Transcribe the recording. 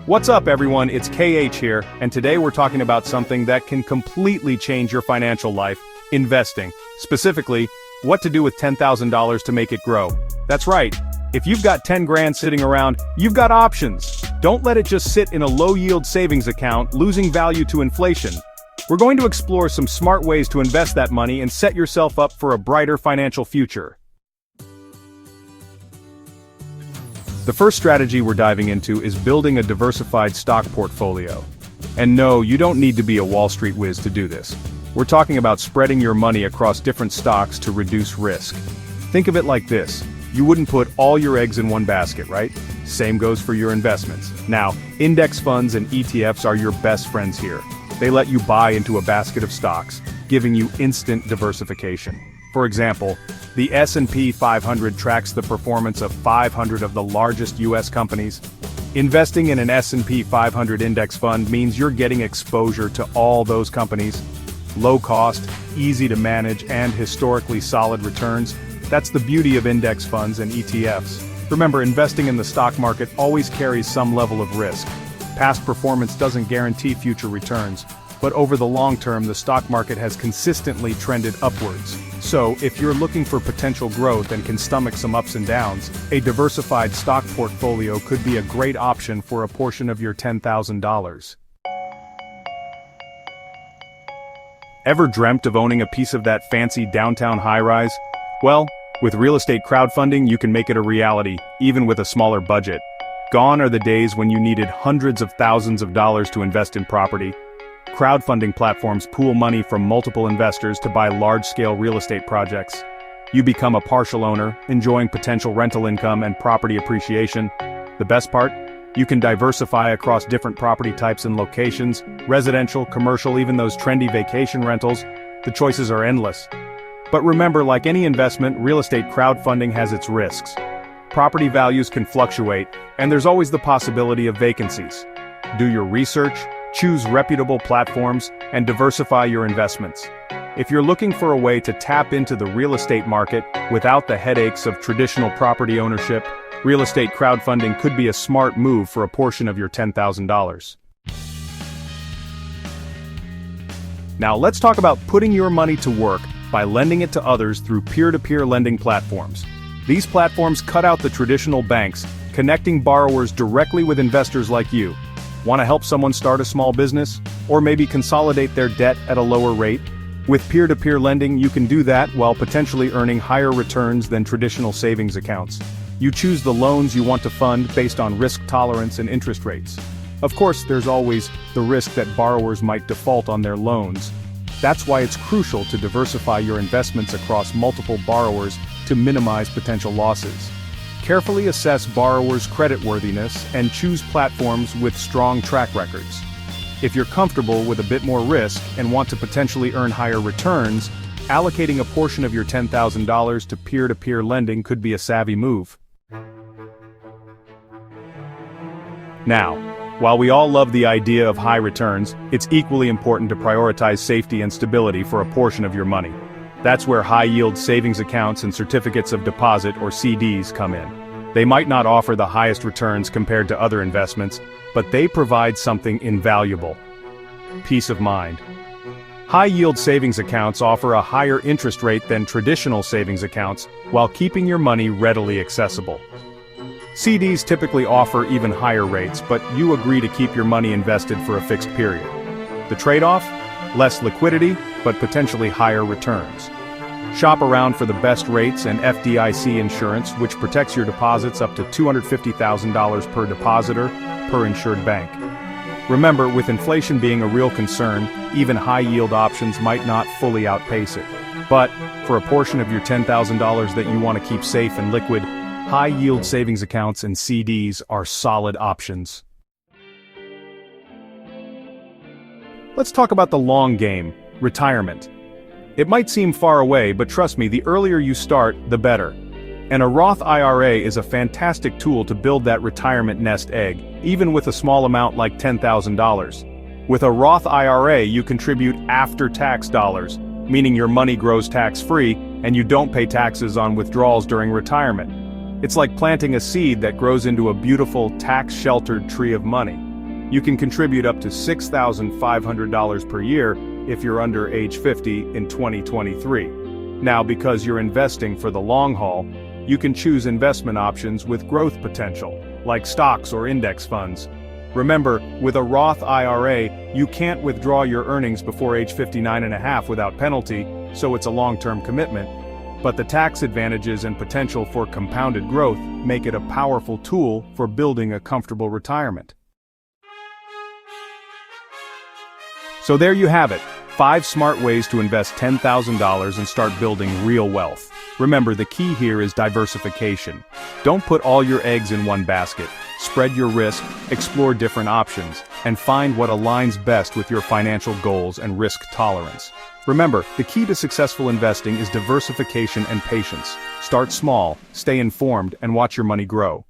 What's up everyone, it's KH here, and today we're talking about something that can completely change your financial life, investing. Specifically, what to do with $10,000 to make it grow. That's right, if you've got 10 grand sitting around, you've got options. Don't let it just sit in a low-yield savings account, losing value to inflation. We're going to explore some smart ways to invest that money and set yourself up for a brighter financial future. The first strategy we're diving into is building a diversified stock portfolio. And no, you don't need to be a Wall Street whiz to do this. We're talking about spreading your money across different stocks to reduce risk. Think of it like this. You wouldn't put all your eggs in one basket, right? Same goes for your investments. Now, index funds and ETFs are your best friends here. They let you buy into a basket of stocks, giving you instant diversification. For example, the S&P 500 tracks the performance of 500 of the largest US companies. Investing in an S&P 500 index fund means you're getting exposure to all those companies. Low cost, easy to manage, and historically solid returns. That's the beauty of index funds and ETFs. Remember, investing in the stock market always carries some level of risk. Past performance doesn't guarantee future returns, but over the long term the stock market has consistently trended upwards. So, if you're looking for potential growth and can stomach some ups and downs, a diversified stock portfolio could be a great option for a portion of your $10,000. Ever dreamt of owning a piece of that fancy downtown high-rise? Well, with real estate crowdfunding you can make it a reality, even with a smaller budget. Gone are the days when you needed hundreds of thousands of dollars to invest in property. Crowdfunding platforms pool money from multiple investors to buy large-scale real estate projects. You become a partial owner, enjoying potential rental income and property appreciation. The best part? You can diversify across different property types and locations, residential, commercial, even those trendy vacation rentals. The choices are endless. But remember, like any investment, real estate crowdfunding has its risks. Property values can fluctuate, and there's always the possibility of vacancies. Do your research, choose reputable platforms, and diversify your investments. If you're looking for a way to tap into the real estate market without the headaches of traditional property ownership, real estate crowdfunding could be a smart move for a portion of your $10,000. Now let's talk about putting your money to work by lending it to others through peer-to-peer lending platforms. These platforms cut out the traditional banks, connecting borrowers directly with investors like you. Want to help someone start a small business? Or maybe consolidate their debt at a lower rate? With peer-to-peer lending you can do that while potentially earning higher returns than traditional savings accounts. You choose the loans you want to fund based on risk tolerance and interest rates. Of course, there's always the risk that borrowers might default on their loans. That's why it's crucial to diversify your investments across multiple borrowers to minimize potential losses. Carefully assess borrowers' creditworthiness and choose platforms with strong track records. If you're comfortable with a bit more risk and want to potentially earn higher returns, allocating a portion of your $10,000 to peer-to-peer lending could be a savvy move. Now, while we all love the idea of high returns, it's equally important to prioritize safety and stability for a portion of your money. That's where high-yield savings accounts and certificates of deposit or CDs come in. They might not offer the highest returns compared to other investments, but they provide something invaluable: peace of mind. High-yield savings accounts offer a higher interest rate than traditional savings accounts, while keeping your money readily accessible. CDs typically offer even higher rates, but you agree to keep your money invested for a fixed period. The trade-off? Less liquidity, but potentially higher returns. Shop around for the best rates and FDIC insurance, which protects your deposits up to $250,000 per depositor, per insured bank. Remember, with inflation being a real concern, even high-yield options might not fully outpace it. But, for a portion of your $10,000 that you want to keep safe and liquid, high-yield savings accounts and CDs are solid options. Let's talk about the long game, retirement. It might seem far away, but trust me, the earlier you start, the better. And a Roth IRA is a fantastic tool to build that retirement nest egg, even with a small amount like $10,000. With a Roth IRA, you contribute after-tax dollars, meaning your money grows tax-free, and you don't pay taxes on withdrawals during retirement. It's like planting a seed that grows into a beautiful, tax-sheltered tree of money. You can contribute up to $6,500 per year if you're under age 50 in 2023. Now, because you're investing for the long haul, you can choose investment options with growth potential, like stocks or index funds. Remember, with a Roth IRA, you can't withdraw your earnings before age 59 and a half without penalty, so it's a long-term commitment. But the tax advantages and potential for compounded growth make it a powerful tool for building a comfortable retirement. So there you have it, 5 smart ways to invest $10,000 and start building real wealth. Remember, the key here is diversification. Don't put all your eggs in one basket. Spread your risk, explore different options, and find what aligns best with your financial goals and risk tolerance. Remember, the key to successful investing is diversification and patience. Start small, stay informed, and watch your money grow.